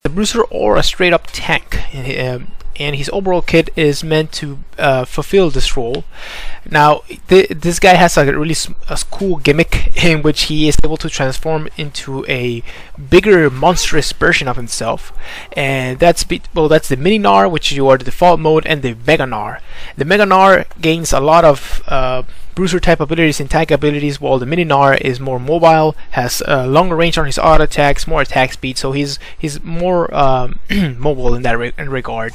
a bruiser or a straight up tank. And his overall kit is meant to fulfill this role. Now this guy has a really cool gimmick in which he is able to transform into a bigger monstrous version of himself, and that's the Mini Gnar, which you are the default mode, and the Mega Gnar. The Mega Gnar gains a lot of bruiser type abilities and tank abilities, while the Mini Gnar is more mobile, has longer range on his auto attacks, more attack speed, so he's more mobile in that regard.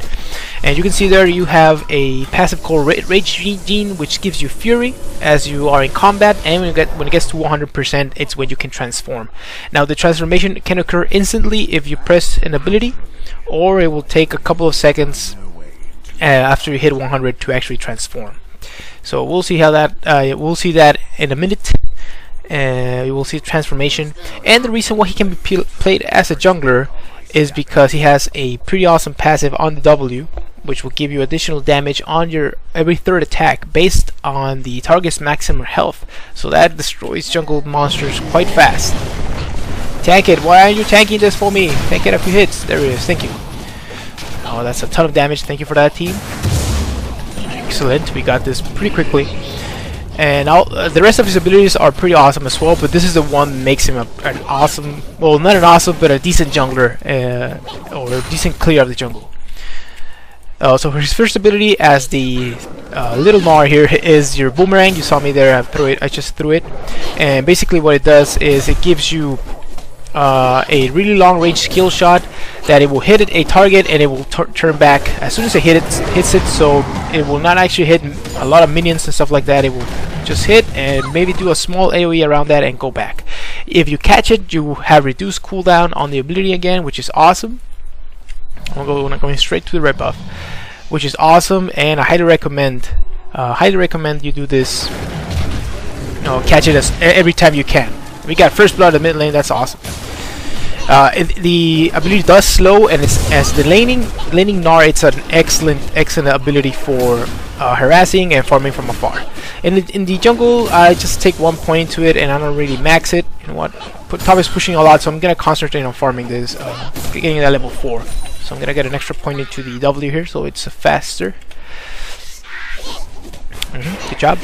And you can see there you have a passive called Rage Gene, which gives you Fury as you are in combat, and when it gets to 100%, it's when you can transform. Now the transformation can occur instantly if you press an ability, or it will take a couple of seconds after you hit 100 to actually transform. So we'll see how that we'll see that in a minute. You will see transformation, and the reason why he can be played as a jungler is because he has a pretty awesome passive on the W, which will give you additional damage on your every third attack based on the target's maximum health. So that destroys jungle monsters quite fast. Tank it! Why aren't you tanking this for me? Tank it a few hits. There it is. Thank you. Oh, that's a ton of damage. Thank you for that, team. Excellent. We got this pretty quickly. And the rest of his abilities are pretty awesome as well, but this is the one that makes him an awesome, well, not an awesome, but a decent jungler, or a decent clear of the jungle. So for his first ability as the little Gnar here is your boomerang. You saw me there, I just threw it. And basically what it does is it gives you a really long range skill shot that it will hit a target and it will turn back as soon as it hits it, so it will not actually hit a lot of minions and stuff like that. It will just hit and maybe do a small AoE around that and go back. If you catch it, you have reduced cooldown on the ability again, which is awesome. I'm going straight to the red buff, which is awesome, and I highly recommend you do this. Catch it every time you can. We got first blood in the mid lane. That's awesome. The ability does slow, and it's as the laning Gnar, it's an excellent ability for harassing and farming from afar. In the jungle, I just take 1 point to it, and I don't really max it. You know what? Top is pushing a lot, so I'm gonna concentrate on farming this, getting that level 4. So I'm gonna get an extra point into the W here, so it's faster. Good job.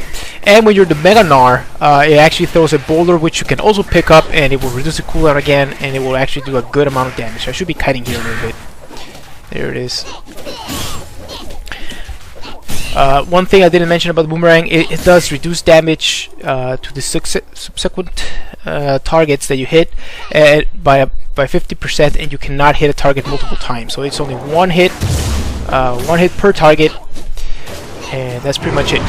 And when you're the Mega Gnar, it actually throws a boulder which you can also pick up, and it will reduce the cooldown again, and it will actually do a good amount of damage. I should be kiting here a little bit. There it is. One thing I didn't mention about the boomerang, it does reduce damage to the subsequent targets that you hit by 50%, and you cannot hit a target multiple times. So it's only one hit per target, and that's pretty much it.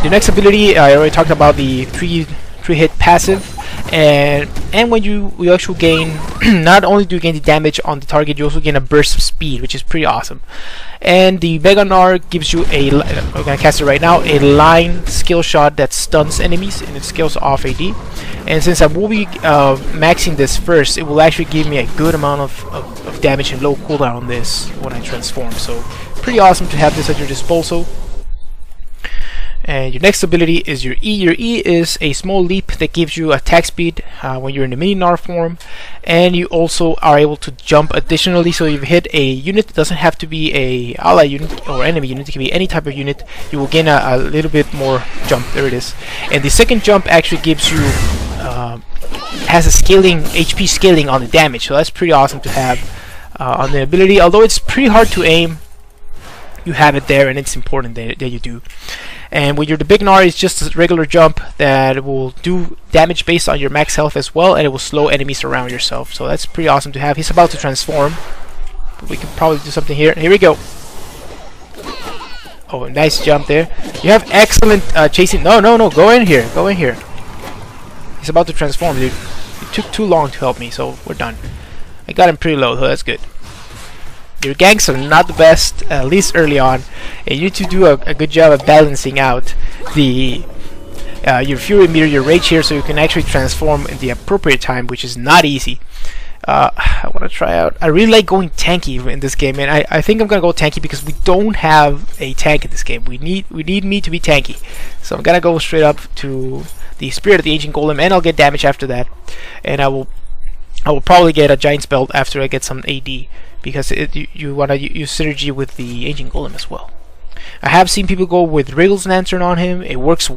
The next ability, I already talked about the three hit passive, and when you actually gain, not only do you gain the damage on the target, you also gain a burst of speed, which is pretty awesome. And the Mega Gnar gives you we're gonna cast it right now, a line skill shot that stuns enemies, and it scales off AD. And since I will be maxing this first, it will actually give me a good amount of damage and low cooldown on this when I transform. So pretty awesome to have this at your disposal. And your next ability is your E. Your E is a small leap that gives you attack speed when you're in the Mini Gnar form, and you also are able to jump additionally. So if you hit a unit, it doesn't have to be a ally unit or enemy unit, it can be any type of unit, you will gain a little bit more jump. There it is. And the second jump actually gives you has a scaling HP scaling on the damage, so that's pretty awesome to have on the ability. Although it's pretty hard to aim, you have it there, and it's important that you do. And when you're the big Gnar, it's just a regular jump that will do damage based on your max health as well, and it will slow enemies around yourself. So that's pretty awesome to have. He's about to transform, but we can probably do something here. Here we go. Oh, nice jump there. You have excellent chasing. No, go in here. Go in here. He's about to transform, dude. It took too long to help me, so we're done. I got him pretty low, so that's good. Your ganks are not the best, at least early on, and you need to do a good job of balancing out the your Fury meter, your Rage here, so you can actually transform in the appropriate time, which is not easy. I want to try out. I really like going tanky in this game, and I think I'm gonna go tanky because we don't have a tank in this game. We need me to be tanky, so I'm gonna go straight up to the Spirit of the Ancient Golem, and I'll get damage after that, and I will I will probably get a Giant's Belt after I get some AD, because you want to use synergy with the Ancient Golem as well. I have seen people go with Wriggle's Lantern on him. It works